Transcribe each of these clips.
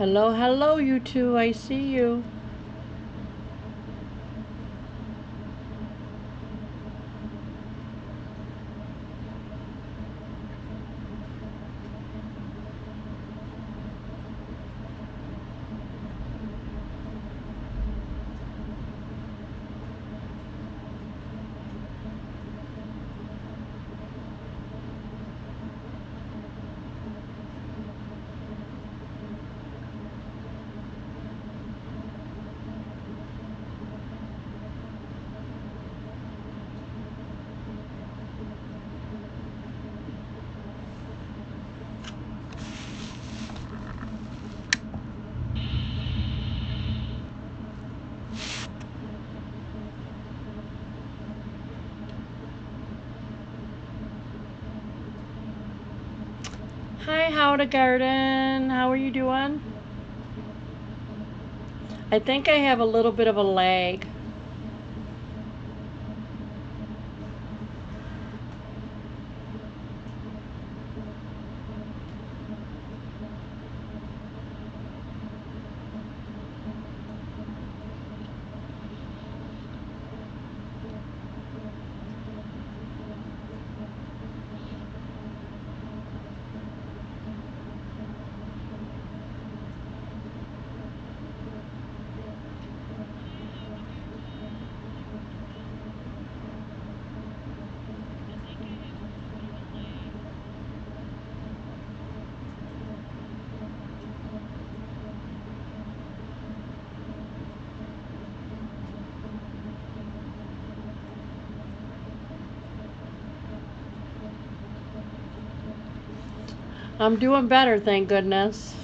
Hello, hello, you two. I see you. Hi, Howda Garden. How are you doing? I think I have a little bit of a lag. I'm doing better, thank goodness.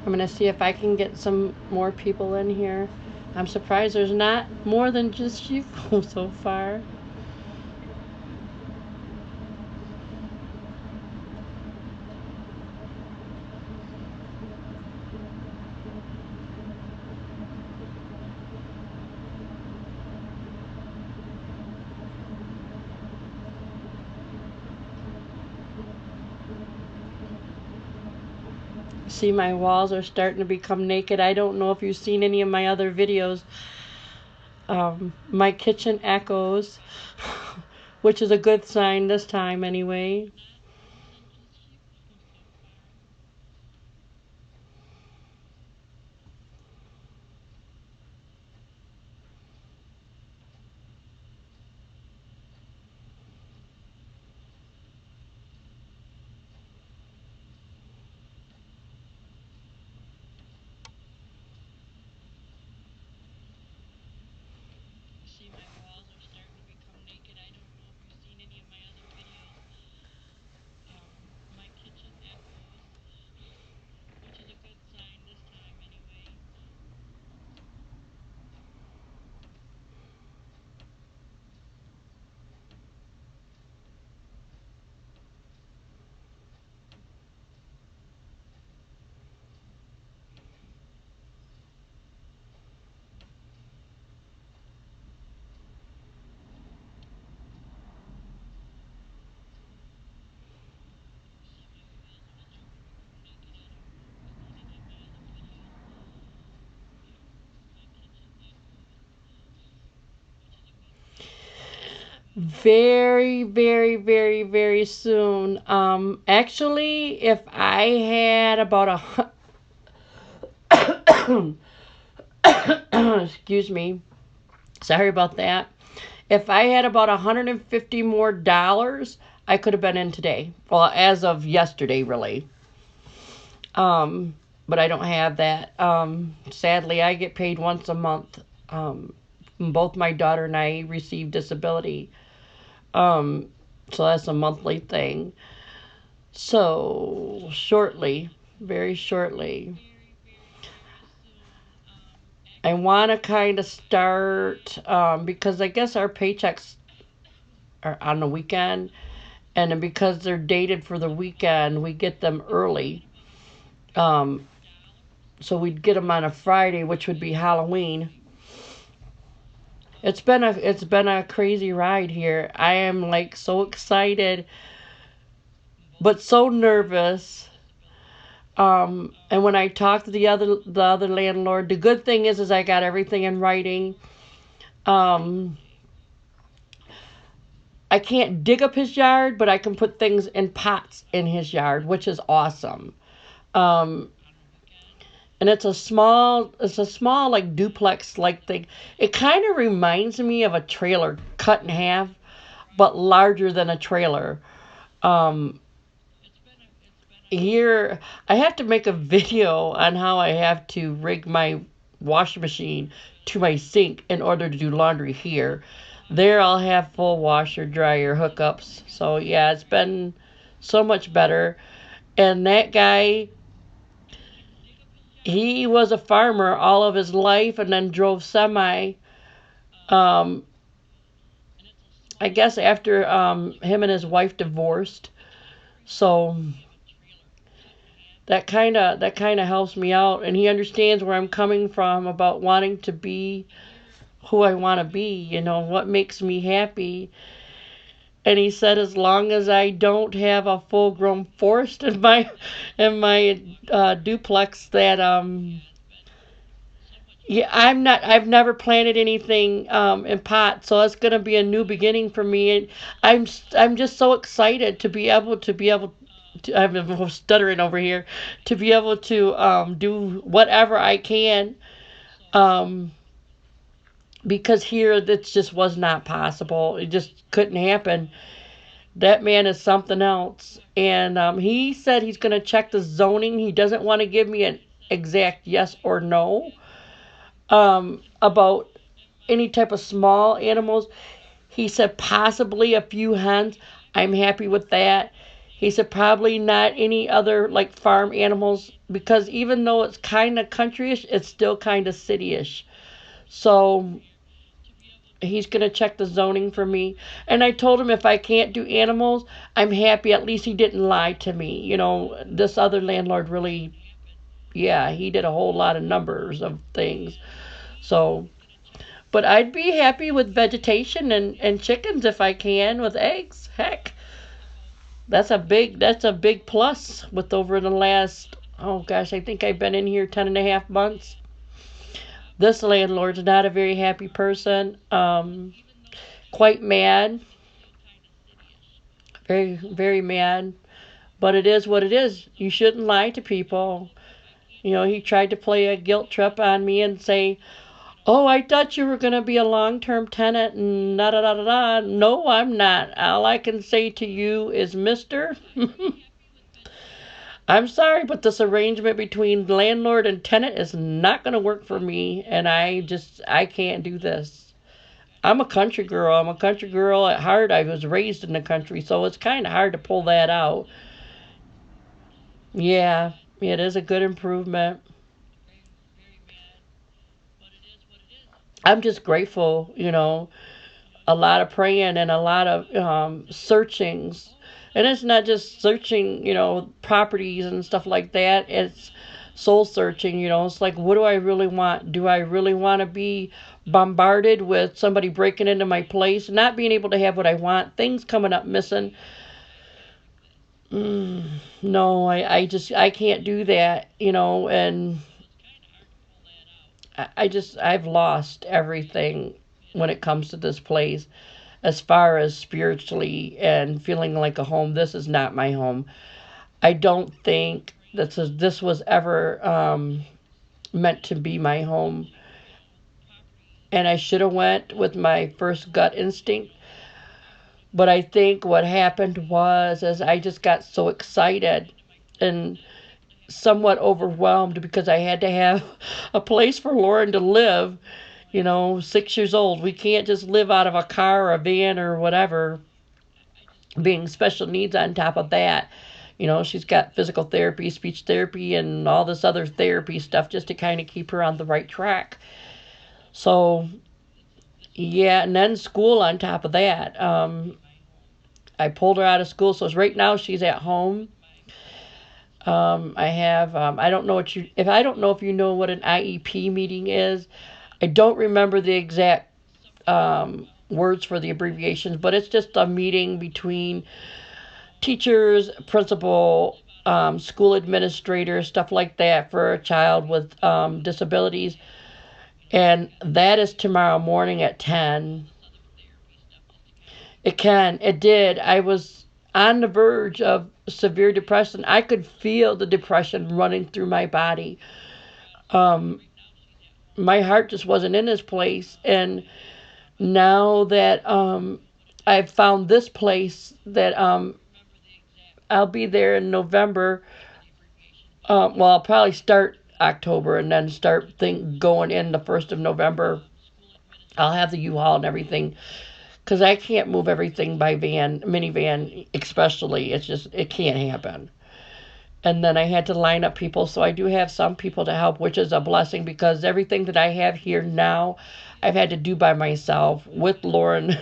I'm going to see if I can get some more people in here. I'm surprised there's not more than just you so far. See, my walls are starting to become naked. I don't know if you've seen any of my other videos. My kitchen echoes, which is a good sign this time anyway. Very, very, very, very soon. Actually, if I had about excuse me, sorry about that. If I had about $150 more dollars, I could have been in today. Well, as of yesterday, really. But I don't have that. Sadly, I get paid once a month. Both my daughter and I receive disability. Um, so that's a monthly thing. So shortly, very shortly, I want to kind of start because I guess our paychecks are on the weekend, and then because they're dated for the weekend, we get them early. Um, so we'd get them on a Friday, which would be Halloween. It's been a crazy ride here. I am like so excited, but so nervous. And when I talked to the other landlord, the good thing is I got everything in writing. Um, I can't dig up his yard, but I can put things in pots in his yard, which is awesome. Um, and it's a small like duplex like thing. It kind of reminds me of a trailer cut in half, but larger than a trailer. Um, Here, I have to make a video on how I have to rig my washing machine to my sink in order to do laundry here. There, I'll have full washer dryer hookups. So, yeah, it's been so much better. And that guy, he was a farmer all of his life and then drove semi. Um, I guess after him and his wife divorced. So that kind of helps me out, and he understands where I'm coming from about wanting to be who I want to be, what makes me happy. And he said as long as I don't have a full grown forest in my duplex, that yeah, I've never planted anything in pots, so it's going to be a new beginning for me. And I'm just so excited to be able to, I'm stuttering over here, to be able to do whatever I can, um, because here this just was not possible. It just couldn't happen. That man is something else. And he said he's going to check the zoning. He doesn't want to give me an exact yes or no about any type of small animals. He said possibly a few hens. I'm happy with that. He said probably not any other like farm animals, because even though it's kind of countryish, it's still kind of cityish. So he's going to check the zoning for me. And I told him if I can't do animals, I'm happy. At least he didn't lie to me. This other landlord really, yeah, he did a whole lot of numbers of things. So, but I'd be happy with vegetation and chickens if I can with eggs. Heck, that's a big plus with over the last, oh gosh, I think I've been in here 10.5 months. This landlord's not a very happy person. Quite mad, very very mad. But it is what it is. You shouldn't lie to people. He tried to play a guilt trip on me and say, "Oh, I thought you were going to be a long-term tenant and da da da da da." No, I'm not. All I can say to you is, Mister, I'm sorry, but this arrangement between landlord and tenant is not going to work for me, and I can't do this. I'm a country girl. I'm a country girl at heart. I was raised in the country, so it's kind of hard to pull that out. Yeah, it is a good improvement. I'm just grateful, a lot of praying and a lot of searchings. And it's not just searching, properties and stuff like that. It's soul searching, It's like, what do I really want? Do I really want to be bombarded with somebody breaking into my place, not being able to have what I want, things coming up missing? No, I can't do that, and I've lost everything when it comes to this place, as far as spiritually and feeling like a home. This is not my home. I don't think this was ever meant to be my home. And I should have went with my first gut instinct. But I think what happened was, as I just got so excited and somewhat overwhelmed because I had to have a place for Lauren to live. 6 years old. We can't just live out of a car or a van or whatever, being special needs on top of that. She's got physical therapy, speech therapy, and all this other therapy stuff just to kind of keep her on the right track. So, yeah, and then school on top of that. I pulled her out of school, so right now she's at home. I have I don't know what you if I don't know if you know what an IEP meeting is. I don't remember the exact words for the abbreviations, but it's just a meeting between teachers, principal, school administrators, stuff like that for a child with disabilities. And that is tomorrow morning at 10. It can. It did. I was on the verge of severe depression. I could feel the depression running through my body. Um, my heart just wasn't in this place. And now that I've found this place that I'll be there in November. Well, I'll probably start October and then start going in the 1st of November. I'll have the U-Haul and everything because I can't move everything by minivan, especially. It can't happen. And then I had to line up people, so I do have some people to help, which is a blessing because everything that I have here now, I've had to do by myself with Lauren's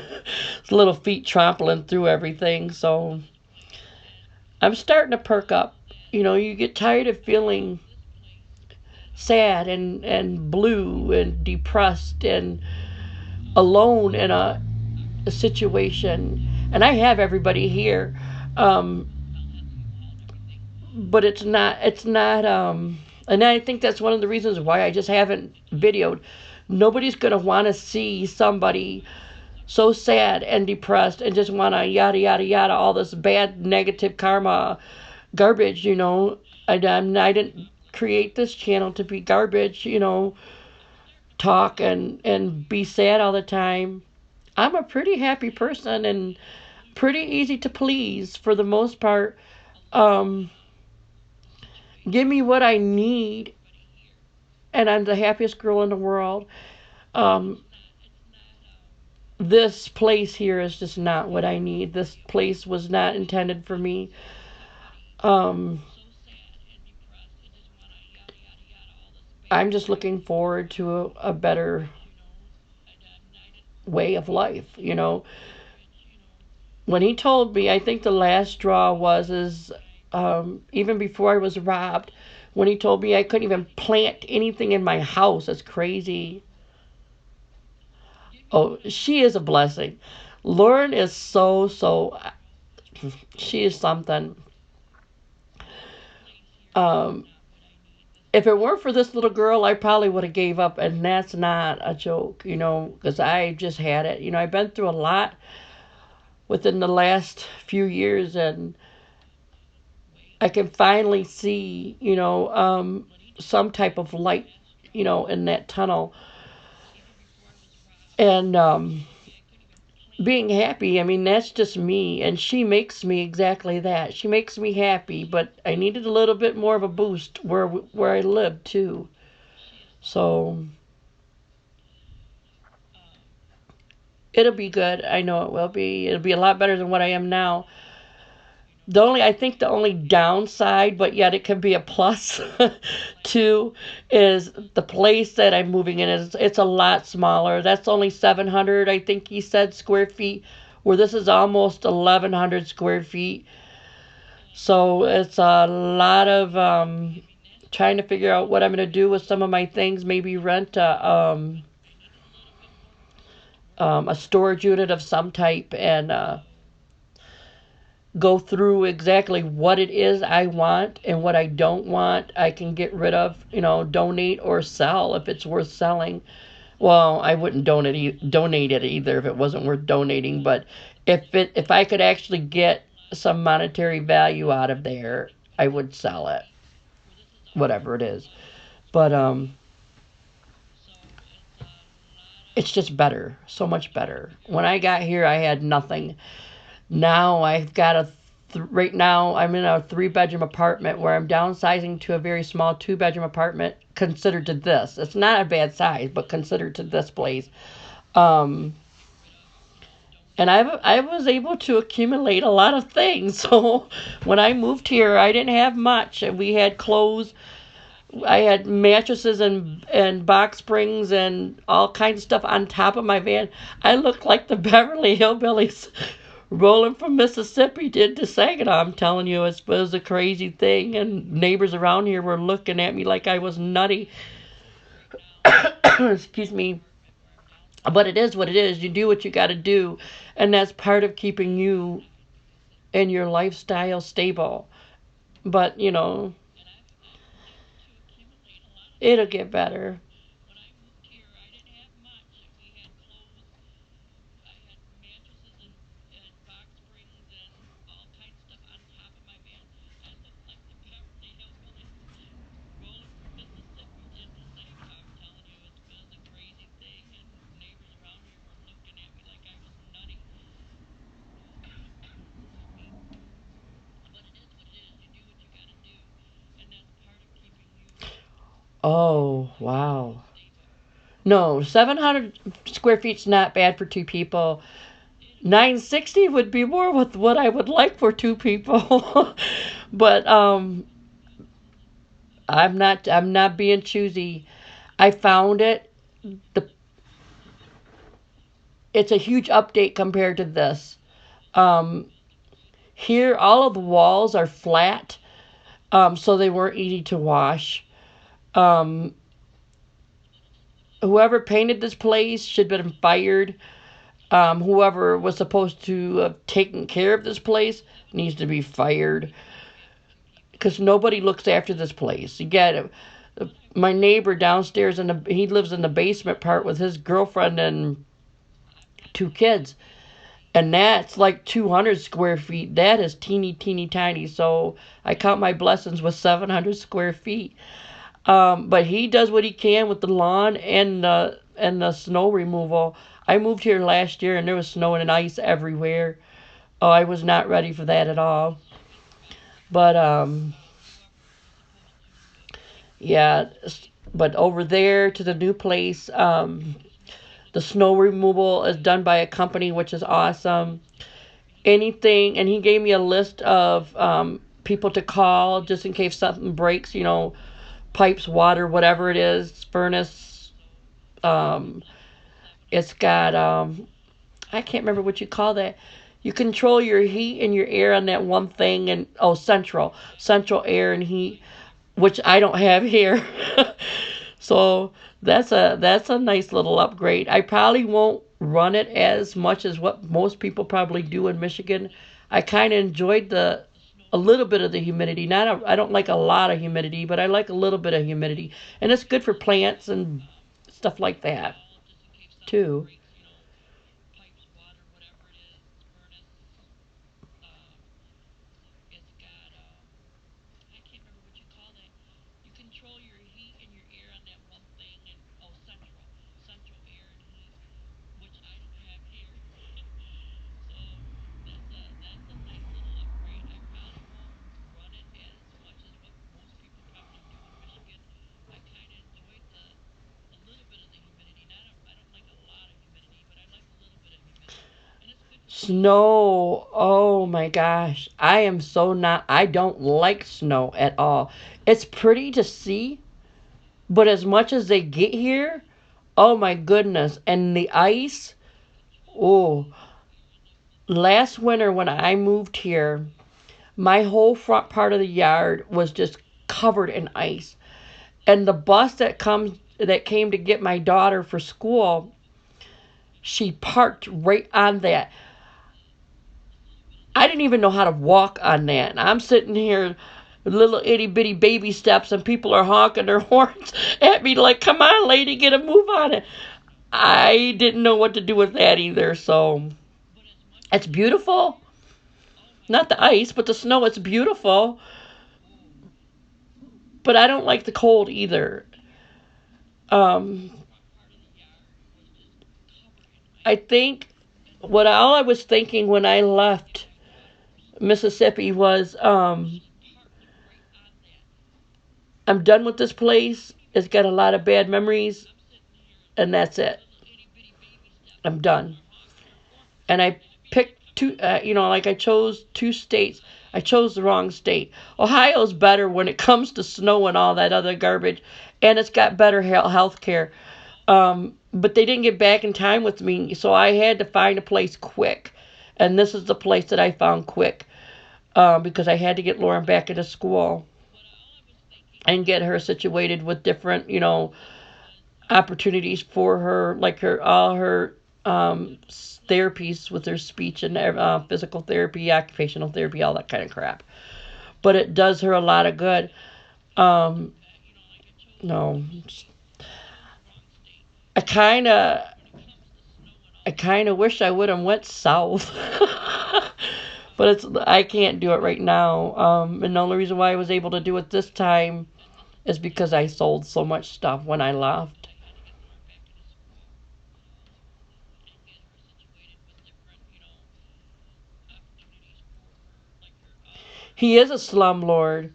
little feet trampling through everything. So I'm starting to perk up. You get tired of feeling sad and blue and depressed and alone in a situation. And I have everybody here. Um, but it's not and I think that's one of the reasons why I just haven't videoed. Nobody's going to want to see somebody so sad and depressed and just want to yada yada yada all this bad negative karma garbage. I didn't create this channel to be garbage, talk and be sad all the time. I'm a pretty happy person and pretty easy to please for the most part. um Give me what I need, and I'm the happiest girl in the world. Um, this place here is just not what I need. This place was not intended for me. Um, I'm just looking forward to a better way of life. When he told me, I think the last straw was is even before I was robbed. When he told me I couldn't even plant anything in my house, it's crazy. Oh, she is a blessing. Lauren is so, she is something. Um, if it weren't for this little girl, I probably would have gave up, and that's not a joke, because I just had it. I've been through a lot within the last few years, and I can finally see, some type of light, in that tunnel. And being happy, I mean, that's just me. And she makes me exactly that. She makes me happy, but I needed a little bit more of a boost where I live, too. So it'll be good. I know it will be. It'll be a lot better than what I am now. I think the only downside, but yet it can be a plus too, is the place that I'm moving in it's a lot smaller. That's only 700, I think he said, square feet, where this is almost 1,100 square feet. So it's a lot of trying to figure out what I'm going to do with some of my things. Maybe rent a storage unit of some type and go through exactly what it is I want and what I don't want. I can get rid of, donate or sell if it's worth selling. Well, I wouldn't donate it either if it wasn't worth donating, but if I could actually get some monetary value out of there, I would sell it, whatever it is. But it's just better, so much better. When I got here, I had nothing. Now I've got right now I'm in a 3 bedroom apartment where I'm downsizing to a very small 2 bedroom apartment considered to this. It's not a bad size, but considered to this place. Um, and I was able to accumulate a lot of things. So when I moved here, I didn't have much. We had clothes, I had mattresses and box springs and all kinds of stuff on top of my van. I looked like the Beverly Hillbillies rolling from Mississippi did to Saginaw. I'm telling you, it was a crazy thing, and neighbors around here were looking at me like I was nutty. Excuse me. But it is what it is. You do what you got to do, and that's part of keeping you and your lifestyle stable. But it'll get better. Oh, wow. No, 700 square feet's not bad for 2 people. 960 would be more with what I would like for 2 people. But I'm not being choosy. I found it. The It's a huge update compared to this. Um Here all of the walls are flat, so they weren't easy to wash. Um Whoever painted this place should have been fired. Whoever was supposed to have taken care of this place needs to be fired because nobody looks after this place. You get it. My neighbor downstairs he lives in the basement part with his girlfriend and 2 kids, and that's like 200 square feet. That is teeny tiny. So I count my blessings with 700 square feet. But he does what he can with the lawn and the snow removal. I moved here last year and there was snow and ice everywhere. Oh, I was not ready for that at all. But yeah. But over there to the new place, the snow removal is done by a company, which is awesome. Anything, and he gave me a list of people to call just in case something breaks. Pipes, water, whatever it is, furnace. Um, it's got I can't remember what you call that. You control your heat and your air on that one thing, and central air and heat, which I don't have here. So that's a nice little upgrade. I probably won't run it as much as what most people probably do in Michigan. I kind of enjoyed the a little bit of the humidity. I don't like a lot of humidity, but I like a little bit of humidity, and it's good for plants and stuff like that too. Snow. Oh my gosh. I don't like snow at all. It's pretty to see, but as much as they get here, oh my goodness. And the ice. Oh, last winter when I moved here, my whole front part of the yard was just covered in ice. And the bus that came to get my daughter for school, she parked right on that. I didn't even know how to walk on that. And I'm sitting here, little itty bitty baby steps, and people are honking their horns at me like, come on, lady, get a move on it. I didn't know what to do with that either. So it's beautiful. Not the ice, but the snow. It's beautiful. But I don't like the cold either. Um, I think what all I was thinking when I left Mississippi was, I'm done with this place. It's got a lot of bad memories, and that's it. I'm done. And I picked two, like I chose two states. I chose the wrong state. Ohio's better when it comes to snow and all that other garbage, and it's got better health care. But they didn't get back in time with me, so I had to find a place quick. And this is the place that I found quick, because I had to get Lauren back into school and get her situated with different, opportunities for her, like her all her therapies with her speech and physical therapy, occupational therapy, all that kind of crap. But it does her a lot of good. Um, no, I kind of, I kind of wish I would have went south, but I can't do it right now. And the only reason why I was able to do it this time is because I sold so much stuff when I left. He is a slumlord.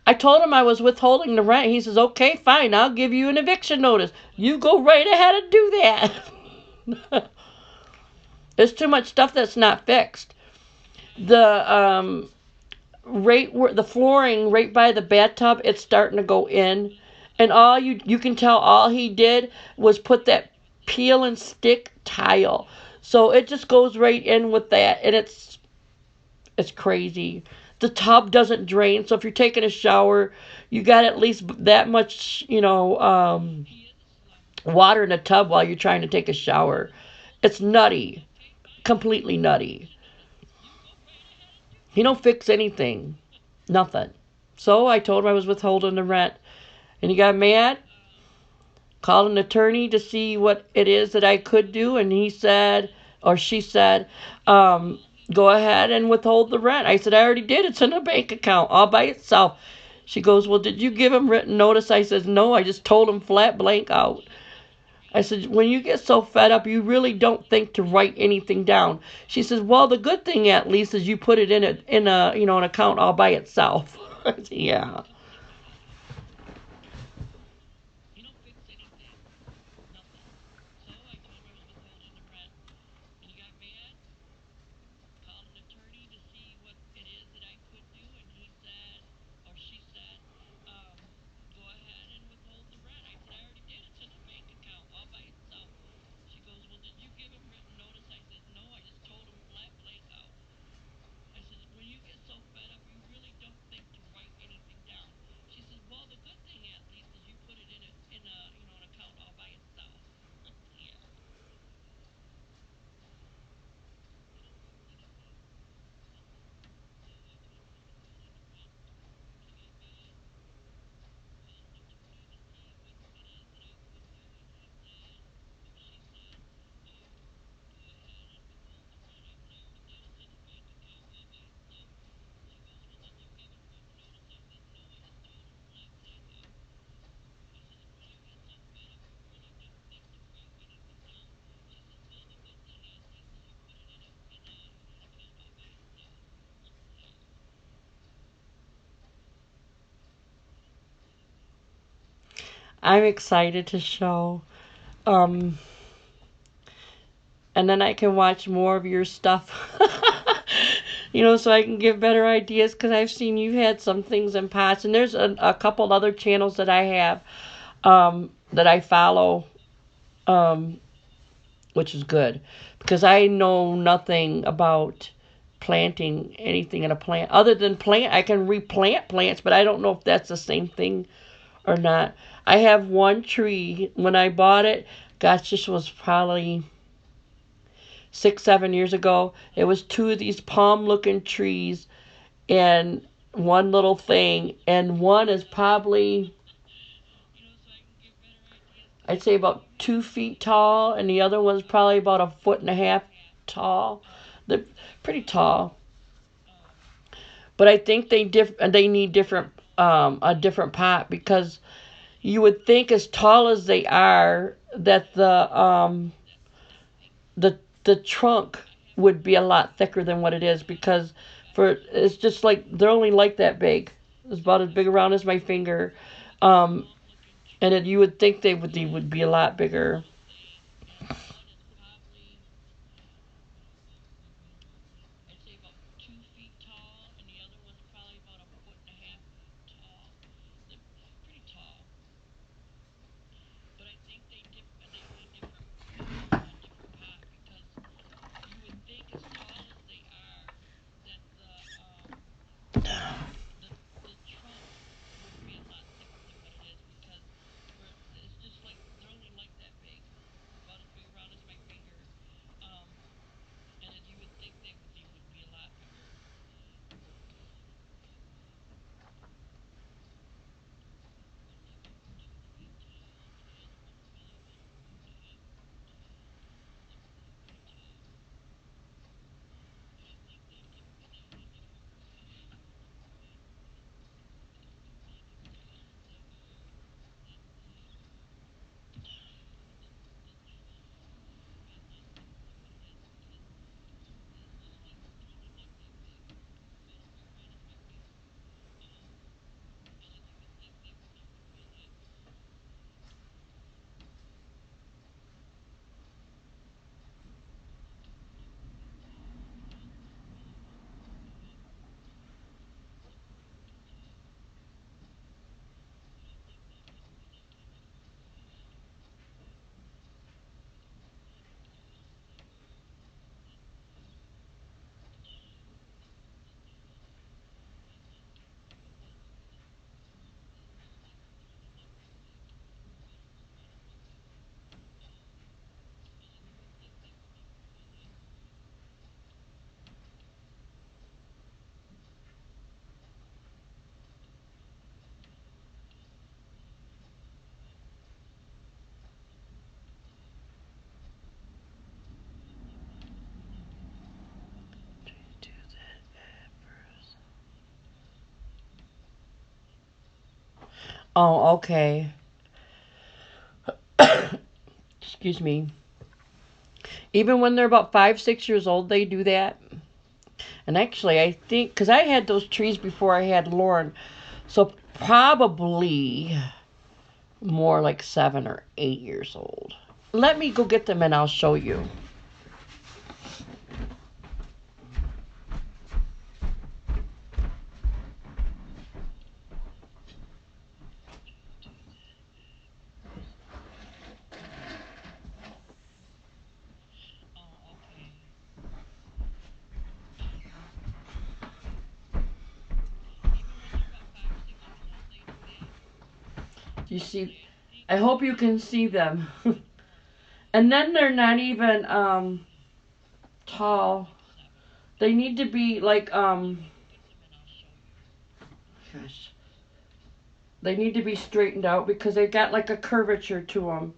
I told him I was withholding the rent. He says, "Okay, fine, I'll give you an eviction notice. You go right ahead and do that." There's too much stuff that's not fixed. The the flooring right by the bathtub, it's starting to go in, and all you can tell all he did was put that peel and stick tile, so it just goes right in with that, and it's crazy. The tub doesn't drain, so if you're taking a shower, you got at least that much, water in the tub while you're trying to take a shower. It's nutty, completely nutty. He don't fix anything, nothing. So I told him I was withholding the rent, and he got mad. Called an attorney to see what it is that I could do, and he said, or she said, go ahead and withhold the rent. I said, I already did. It's in a bank account all by itself. She goes, well, did you give him written notice? I says, no, I just told him flat blank out. I said, when you get so fed up, you really don't think to write anything down. She says, well, the good thing at least is you put it in a an account all by itself. I said, yeah. I'm excited to show. Um, and then I can watch more of your stuff. So I can give better ideas, because I've seen you've had some things in pots, and there's a couple other channels that I have, that I follow, um, which is good, because I know nothing about planting anything in a plant other than plant. I can replant plants, but I don't know if that's the same thing or not. I have one tree. When I bought it, gosh, this was probably 6, 7 years ago. It was two of these palm looking trees and one little thing, and one is probably, I'd say, about 2 feet tall, and the other one's probably about a foot and a half tall. They're pretty tall, but I think they need different, a different pot, because you would think, as tall as they are, that the trunk would be a lot thicker than what it is because for it's just like they're only like that big. It's about as big around as my finger, um, and it, you would think they would be a lot bigger. Oh, okay. Excuse me. Even when they're about 5, 6 years old, they do that. And actually, I think because I had those trees before I had Lauren, so probably more like 7 or 8 years old. Let me go get them and I'll show you. You see, I hope you can see them. And then they're not even tall. They need to be like gosh, they need to be straightened out because they got like a curvature to them.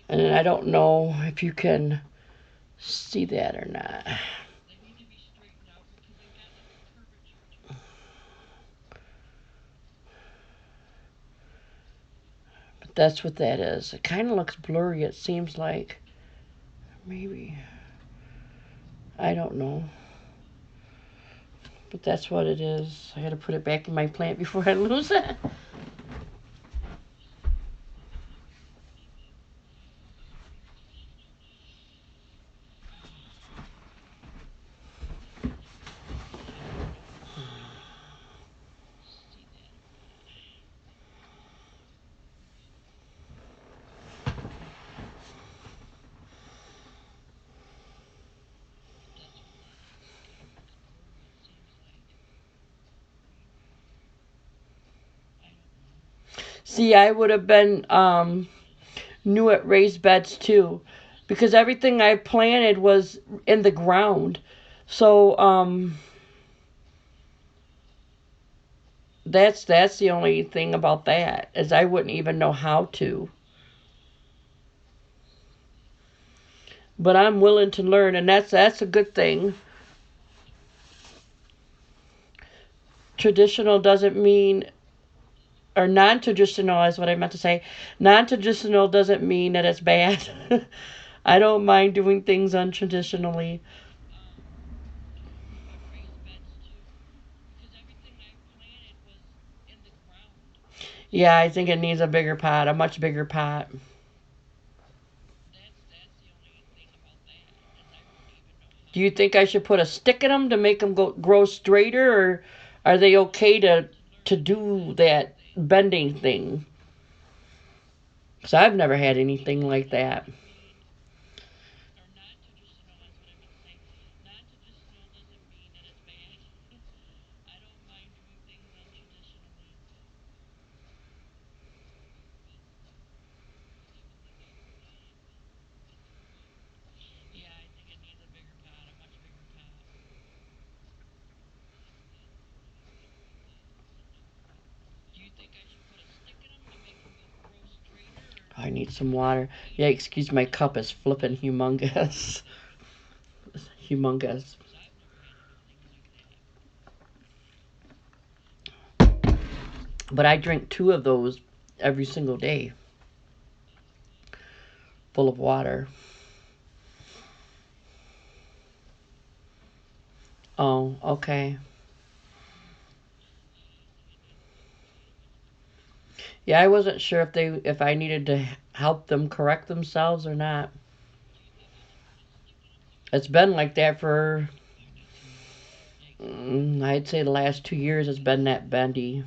And I don't know if you can see that or not. But that's what that is. It kind of looks blurry, it seems like. Maybe. I don't know. But that's what it is. I gotta put it back in my plant before I lose it. See, I would have been new at raised beds too, because everything I planted was in the ground. So That's the only thing about that is I wouldn't even know how to. But I'm willing to learn, and that's a good thing. Traditional doesn't mean, or non-traditional is what I meant to say. Non-traditional doesn't mean that it's bad. I don't mind doing things untraditionally. Yeah, I think it needs a bigger pot, a much bigger pot. Do you think I should put a stick in them to make them grow straighter, or are they okay to do that bending thing? Because I've never had anything like that. I need some water. Yeah, excuse my cup is flipping humongous. Humongous. But I drink two of those every single day, full of water. Oh, okay. Yeah, I wasn't sure if I needed to help them correct themselves or not. It's been like that for I'd say the last 2 years has been that bendy.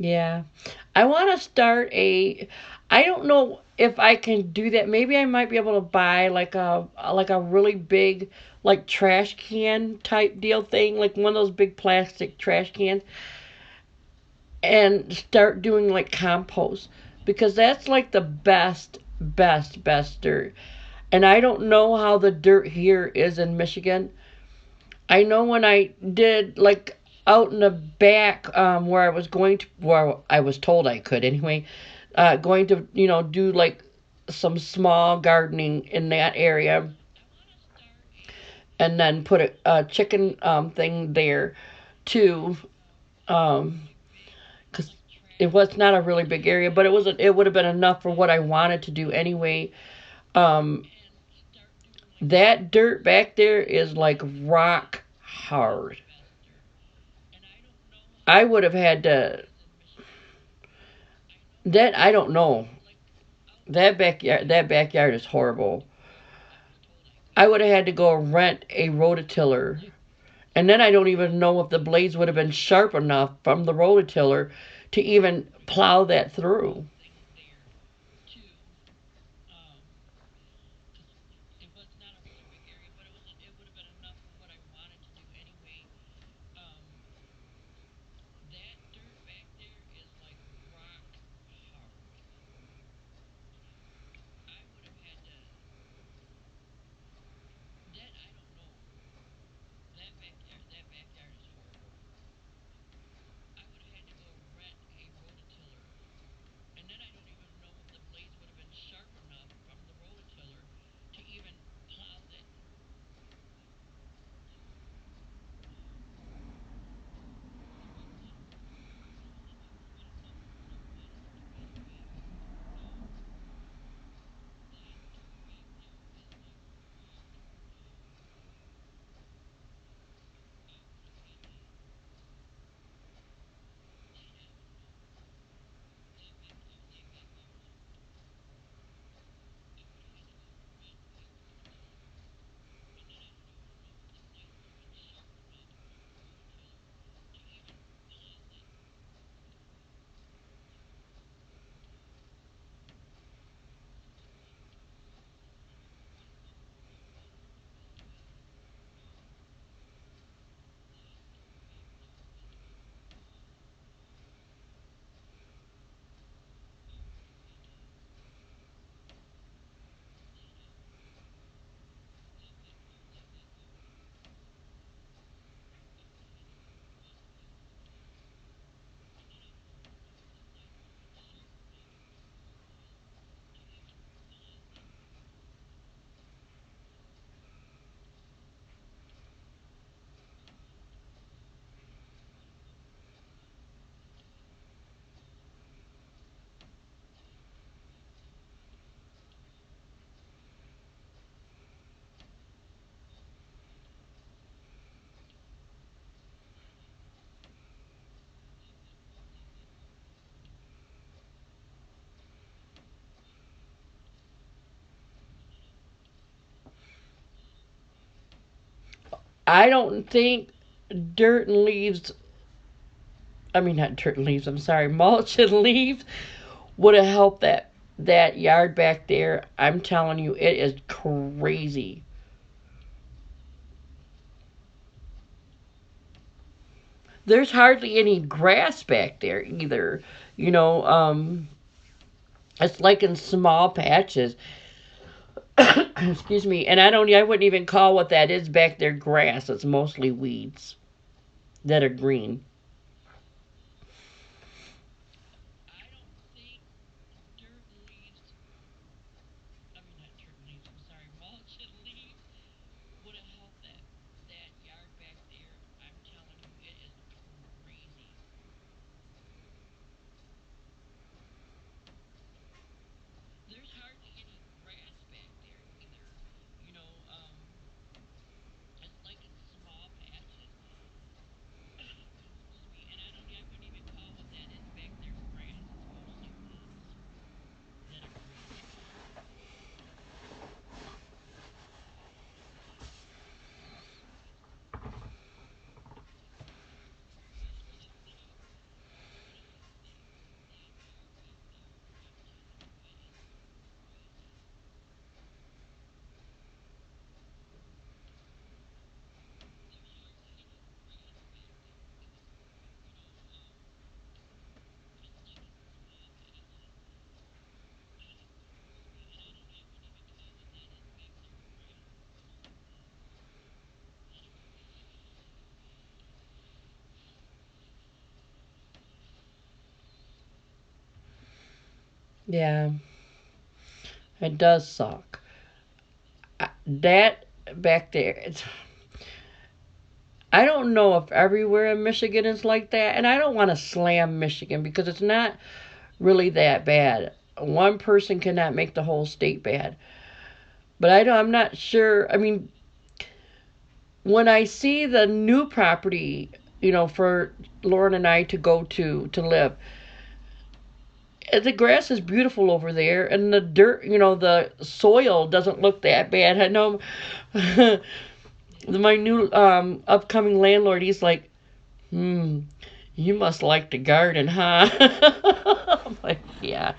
Yeah. I want to start a I don't know if I can do that. Maybe I might be able to buy like a really big like trash can type deal thing, like one of those big plastic trash cans and start doing like compost because that's like the best dirt. And I don't know how the dirt here is in Michigan. I know when I did like out in the back where I was going to, where I was told I could anyway, going to do like some small gardening in that area, and then put a chicken thing there too, because it was not a really big area, but it would have been enough for what I wanted to do anyway. Um, that dirt back there is like rock hard. I would have had to. That I don't know. That backyard is horrible. I would have had to go rent a rototiller, and then I don't even know if the blades would have been sharp enough from the rototiller to even plow that through. I don't think dirt and leaves, I mean, not dirt and leaves, I'm sorry, mulch and leaves would have helped that yard back there. I'm telling you, it is crazy. There's hardly any grass back there either. You know, it's like in small patches. Excuse me. And I wouldn't even call what that is back there grass. It's mostly weeds that are green. Yeah, it does suck. That back there, I don't know if everywhere in Michigan is like that, and I don't want to slam Michigan because it's not really that bad. One person cannot make the whole state bad. But I'm not sure. I mean, when I see the new property, for Lauren and I to go to live, the grass is beautiful over there, and the dirt, the soil doesn't look that bad. I know my new upcoming landlord. He's like, you must like to garden, huh? I'm like, yeah.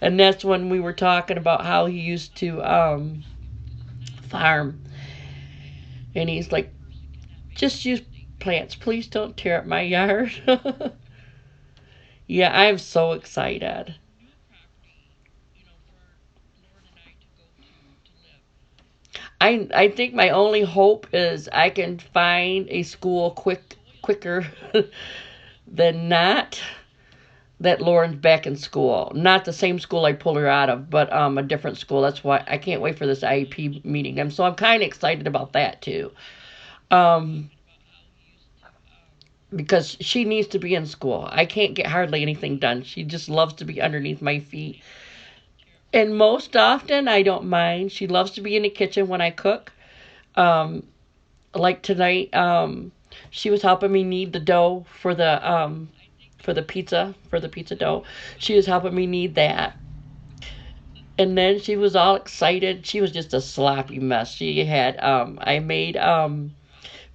And that's when we were talking about how he used to farm, and he's like, just use plants. Please don't tear up my yard. Yeah, I'm so excited. I think my only hope is I can find a school quicker than not that Lauren's back in school. Not the same school I pulled her out of, but a different school. That's why I can't wait for this IEP meeting. I'm kind of excited about that too. Um, because she needs to be in school. I can't get hardly anything done. She just loves to be underneath my feet. And most often, I don't mind. She loves to be in the kitchen when I cook. Um, like tonight, she was helping me knead the dough for the pizza dough. She was helping me knead that. And then she was all excited. She was just a sloppy mess. She had I made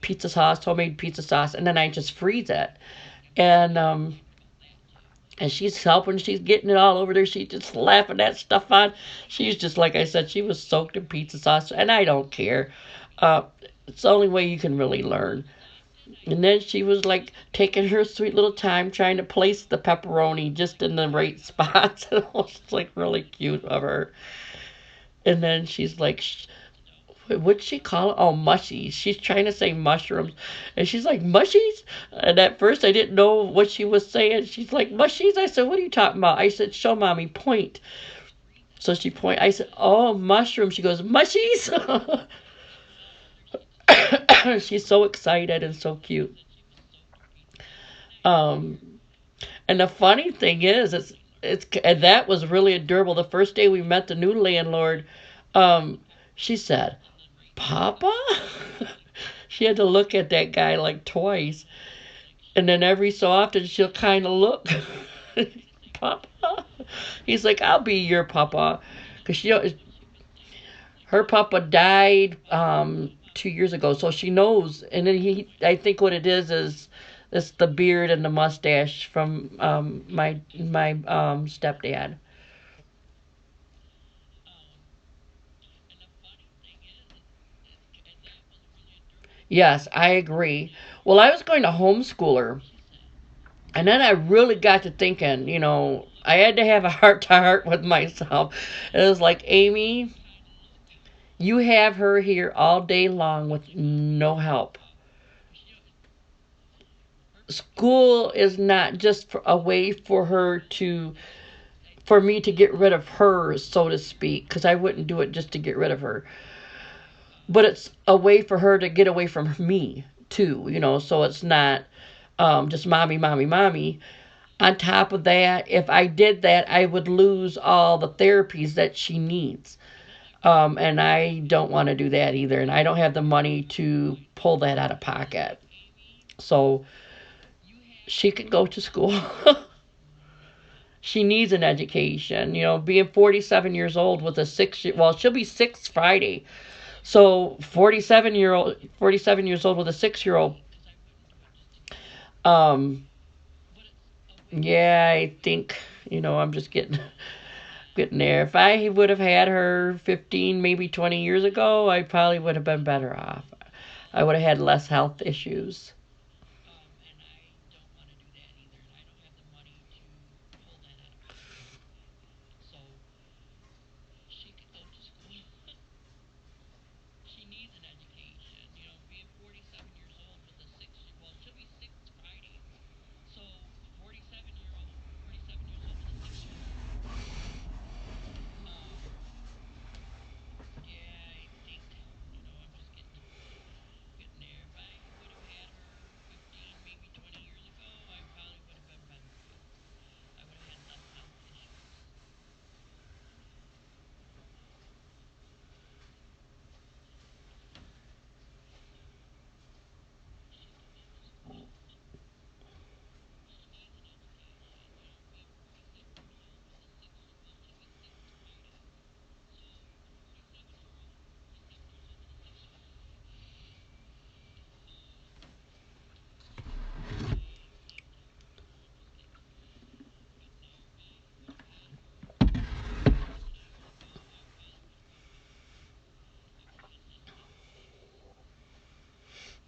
pizza sauce, homemade pizza sauce, and then I just freeze it. And she's helping, she's getting it all over there, she's just slapping that stuff on. She's just, like I said, she was soaked in pizza sauce, and I don't care. uh, it's the only way you can really learn. And then she was like taking her sweet little time trying to place the pepperoni just in the right spots. It was like really cute of her. And then she's like, what'd she call it? Oh, mushies. She's trying to say mushrooms. And she's like, mushies? And at first I didn't know what she was saying. She's like, mushies? I said, what are you talking about? I said, show mommy, point. So she point. I said, oh, mushrooms. She goes, mushies? She's so excited and so cute. Um, and the funny thing is, and that was really adorable. The first day we met the new landlord, um, she said, Papa? She had to look at that guy like twice. And then every so often she'll kind of look, Papa? He's like, I'll be your papa. Because her papa died. 2 years ago, so she knows. And then I think what it is it's the beard and the mustache from my stepdad. Yes, I agree. Well, I was going to homeschool her, and then I really got to thinking. I had to have a heart to heart with myself. It was like, Amy, you have her here all day long with no help. School is not just a way for her for me to get rid of her, so to speak, because I wouldn't do it just to get rid of her. But it's a way for her to get away from me too, so it's not just mommy, mommy, mommy. On top of that, if I did that, I would lose all the therapies that she needs. And I don't want to do that either. And I don't have the money to pull that out of pocket. So she could go to school. She needs an education. Being 47 years old with a well, she'll be six Friday. So 47 years old with a 6 year old. Um, yeah, I think, I'm just getting there. If I would have had her 15, maybe 20 years ago, I probably would have been better off. I would have had less health issues.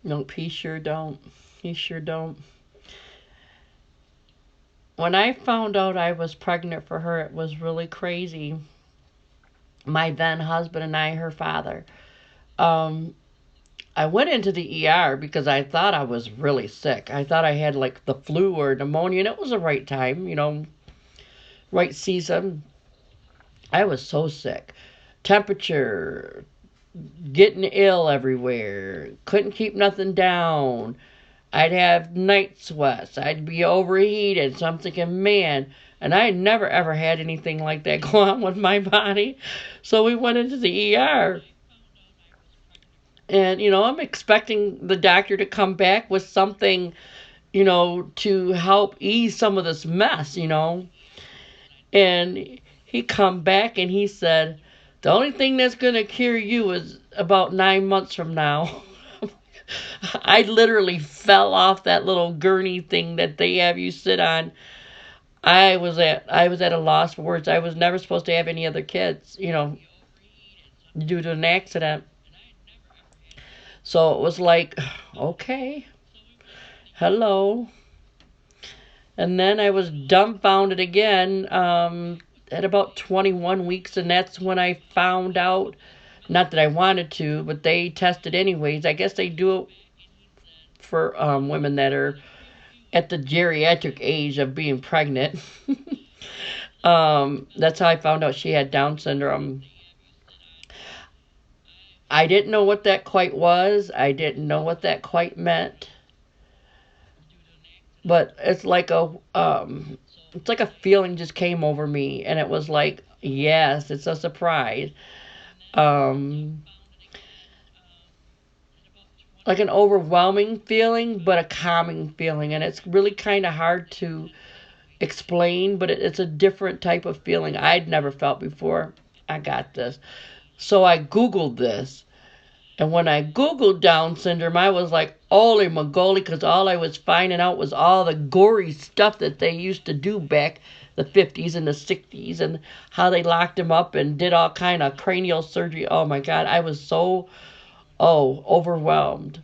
Nope, he sure don't. He sure don't. When I found out I was pregnant for her, it was really crazy. My then husband and I, her father. Um, I went into the ER because I thought I was really sick. I thought I had like the flu or pneumonia, and it was the right time, right season. I was so sick. Temperature, getting ill everywhere, couldn't keep nothing down. I'd have night sweats. I'd be overheated. So I'm thinking, man, and I had never ever had anything like that go on with my body. So we went into the ER. And, I'm expecting the doctor to come back with something, to help ease some of this mess. And he come back and he said, the only thing that's going to cure you is about 9 months from now. I literally fell off that little gurney thing that they have you sit on. I was at a loss for words. I was never supposed to have any other kids, due to an accident. So it was like, okay, hello. And then I was dumbfounded again at about 21 weeks, and that's when I found out. Not that I wanted to, but they tested anyways. I guess they do it for women that are at the geriatric age of being pregnant. That's how I found out she had Down syndrome. I didn't know what that quite was. I didn't know what that quite meant. But it's like a feeling just came over me, and it was like, yes, it's a surprise. Um, like an overwhelming feeling, but a calming feeling, and it's really kind of hard to explain, but it's a different type of feeling I'd never felt before I got this. So I Googled this, And when I Googled Down syndrome, I was like, holy moly, because all I was finding out was all the gory stuff that they used to do back the 50s and the 60s and how they locked him up and did all kind of cranial surgery. Oh my God, I was so, overwhelmed.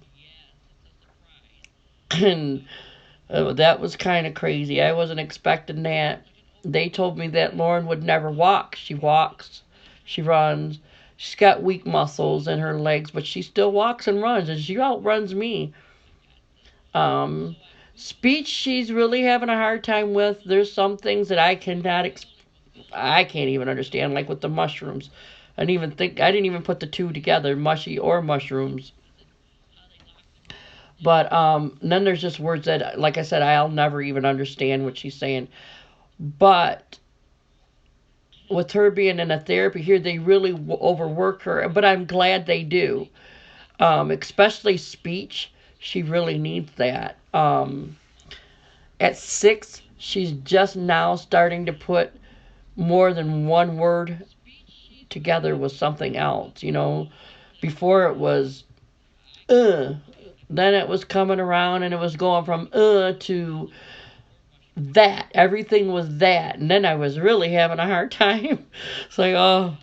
And that was kind of crazy. I wasn't expecting that. They told me that Lauren would never walk. She walks, she runs. She's got weak muscles in her legs, but she still walks and runs, and she outruns me. Um, Speech, she's really having a hard time with. There's some things that I can't even understand, like with the mushrooms. I didn't even put the two together, mushy or mushrooms. But then there's just words that, like I said, I'll never even understand what she's saying. But with her being in a therapy here, they really overwork her. But I'm glad they do, especially speech. She really needs that. At 6, she's just now starting to put more than one word together with something else. Before it was uh, then it was coming around and it was going from to that. Everything was that, and then I was really having a hard time. It's like, oh,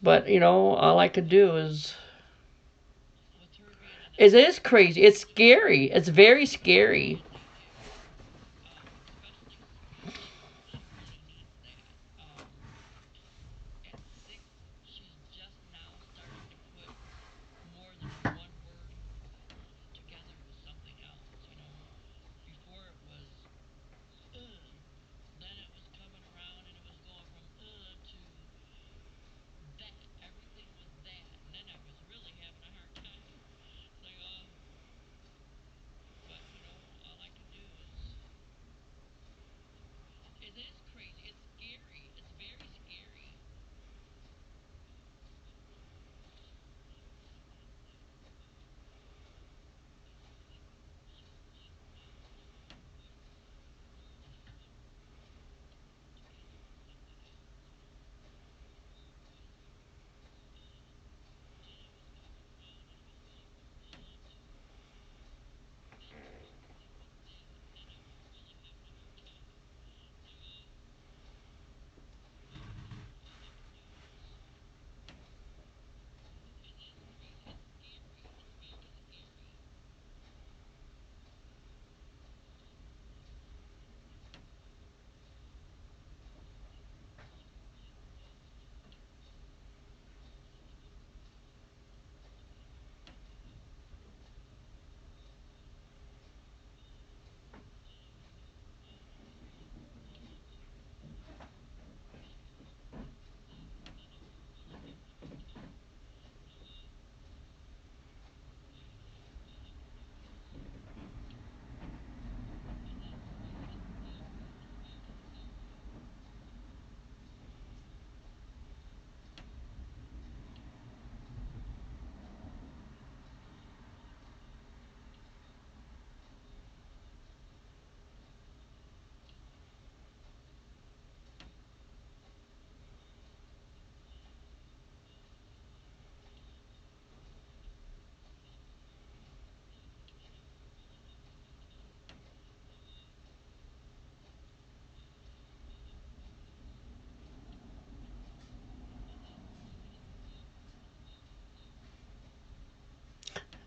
but all I could do is it is crazy. It's scary. It's very scary.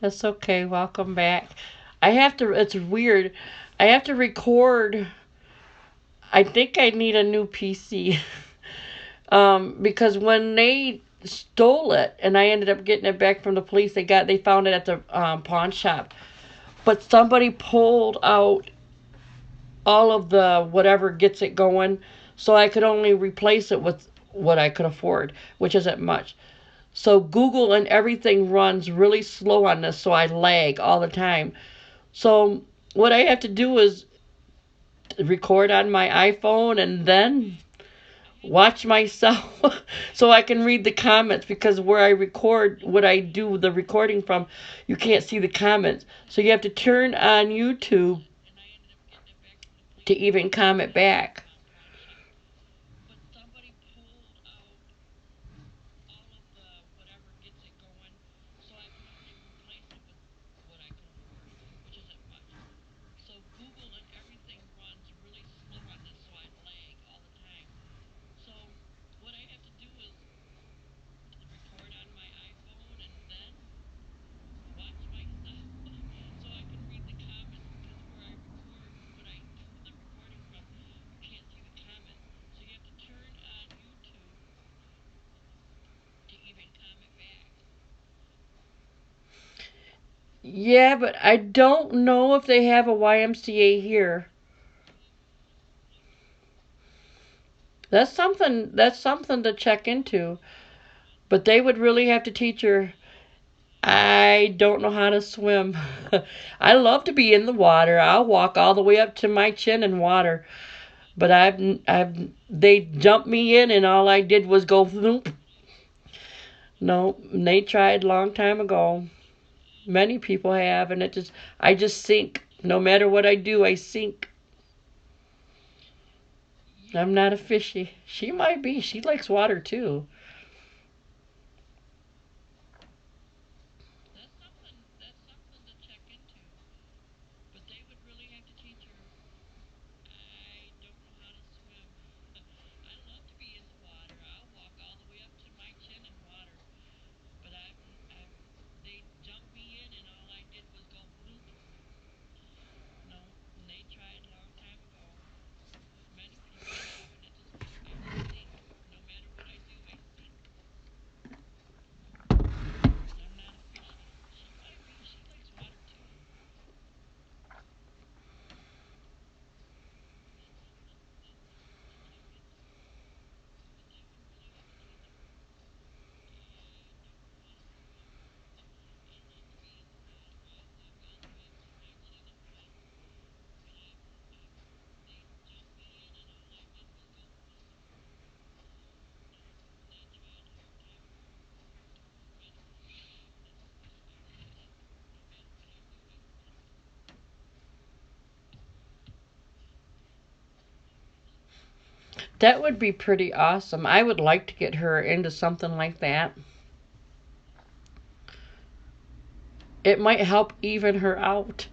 That's okay. Welcome back. I have to. It's weird. I have to record. I think I need a new PC. Because when they stole it and I ended up getting it back from the police, they found it at the pawn shop. But somebody pulled out all of the whatever gets it going, so I could only replace it with what I could afford, which isn't much. So Google and everything runs really slow on this, so I lag all the time. So what I have to do is record on my iPhone and then watch myself so I can read the comments, because where I record what I do the recording from, you can't see the comments. So you have to turn on YouTube to even comment back. Yeah, but I don't know if they have a YMCA here. That's something to check into. But they would really have to teach her. I don't know how to swim. I love to be in the water. I'll walk all the way up to my chin in water. But they jumped me in, and all I did was go floop. No, they tried a long time ago. Many people have, and I just sink. No matter what I do, I sink. I'm not a fishy. She might be. She likes water too. That would be pretty awesome. I would like to get her into something like that. It might help even her out.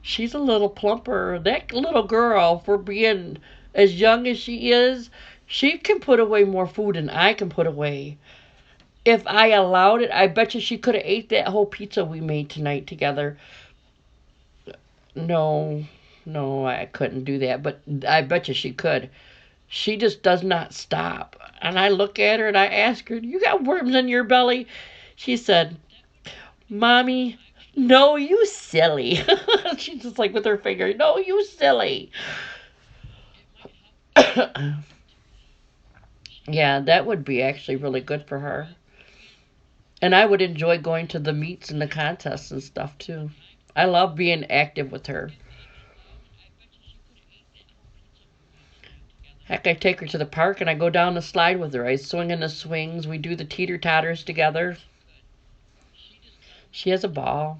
She's a little plumper. That little girl, for being as young as she is, she can put away more food than I can put away. If I allowed it, I bet you she could have ate that whole pizza we made tonight together. No, no, I couldn't do that, but I bet you she could. She just does not stop. And I look at her and I ask her, "You got worms in your belly?" She said, "Mommy, no, you silly." She's just like with her finger, "No, you silly." Yeah, that would be actually really good for her. And I would enjoy going to the meets and the contests and stuff too. I love being active with her. Heck, I take her to the park and I go down the slide with her. I swing in the swings. We do the teeter totters together. She has a ball.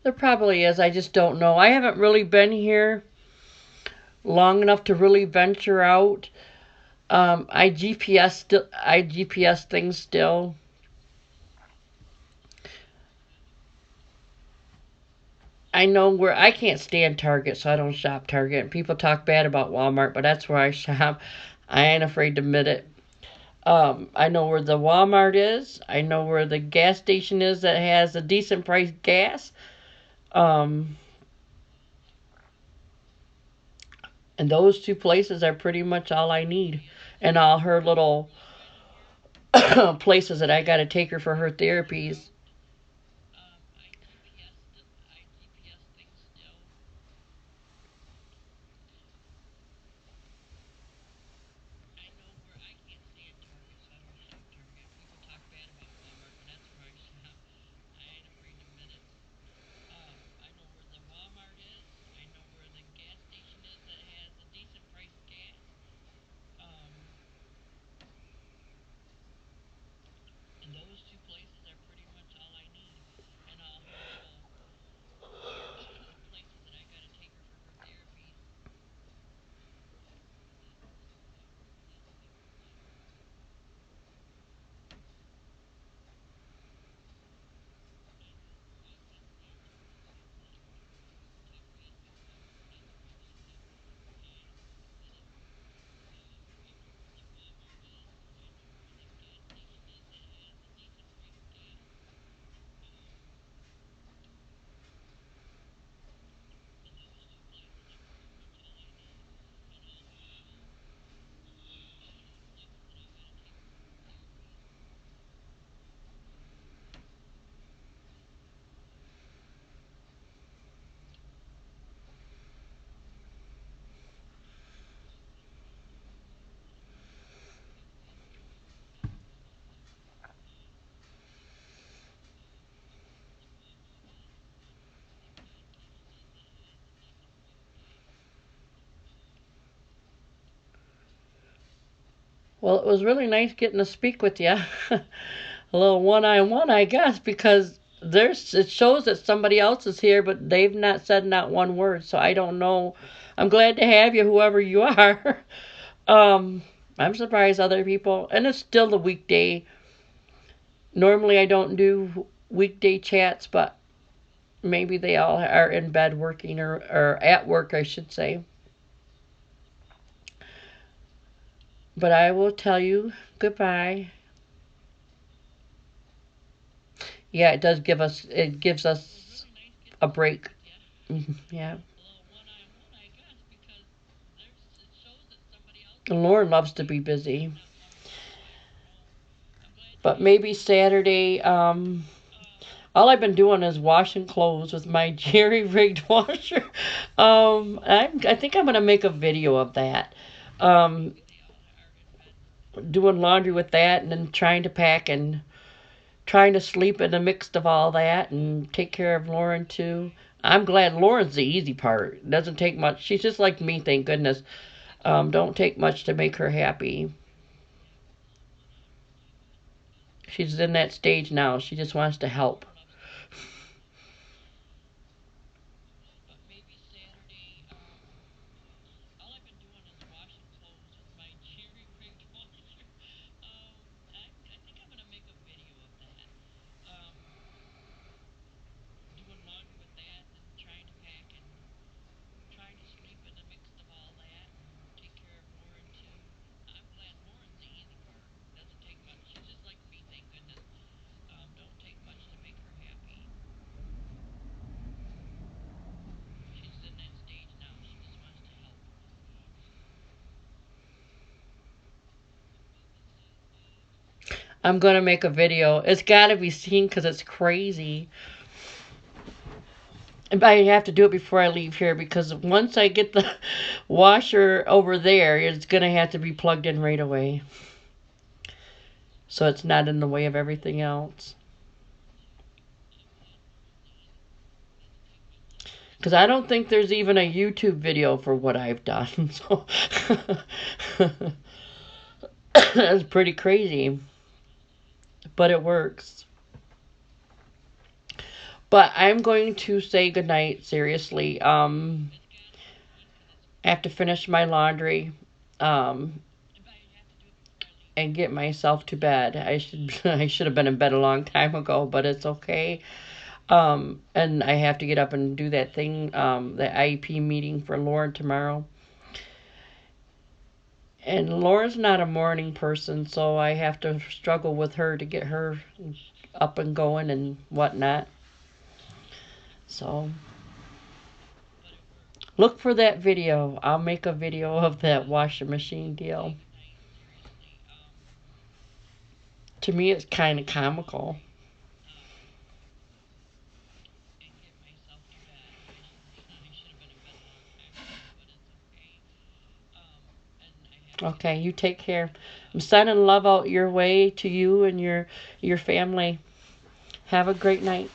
There probably is. I just don't know. I haven't really been here long enough to really venture out. I GPS things still. I know where I can't stand Target, so I don't shop Target. People talk bad about Walmart, but that's where I shop. I ain't afraid to admit it. I know where the Walmart is. I know where the gas station is that has a decent price gas. Um, and those two places are pretty much all I need. And all her little places that I got to take her for her therapies. Well, it was really nice getting to speak with you. A little one on one, I guess, because it shows that somebody else is here, but they've not said not one word, so I don't know. I'm glad to have you, whoever you are. um, I'm surprised other people, and it's still the weekday. Normally, I don't do weekday chats, but maybe they all are in bed working or at work, I should say. But I will tell you goodbye. Yeah, it gives us a break. Yeah. And Lauren loves to be busy. But maybe Saturday, all I've been doing is washing clothes with my jerry rigged washer. I think I'm gonna make a video of that. Um, doing laundry with that, and then trying to pack and trying to sleep in the mix of all that, and take care of Lauren too. I'm glad Lauren's the easy part. It doesn't take much. She's just like me, thank goodness. Don't take much to make her happy. She's in that stage now. She just wants to help. I'm gonna make a video. It's gotta be seen because it's crazy. But I have to do it before I leave here because once I get the washer over there, it's gonna have to be plugged in right away. So it's not in the way of everything else. Because I don't think there's even a YouTube video for what I've done. So that's pretty crazy. But it works. But I'm going to say goodnight, seriously. I have to finish my laundry. Um, and get myself to bed. I should have been in bed a long time ago, but it's okay. And I have to get up and do that thing, the IEP meeting for Lauren tomorrow. And Laura's not a morning person, so I have to struggle with her to get her up and going and whatnot. So look for that video. I'll make a video of that washing machine deal. To me, it's kind of comical. Okay, you take care. I'm sending love out your way to you and your family. Have a great night.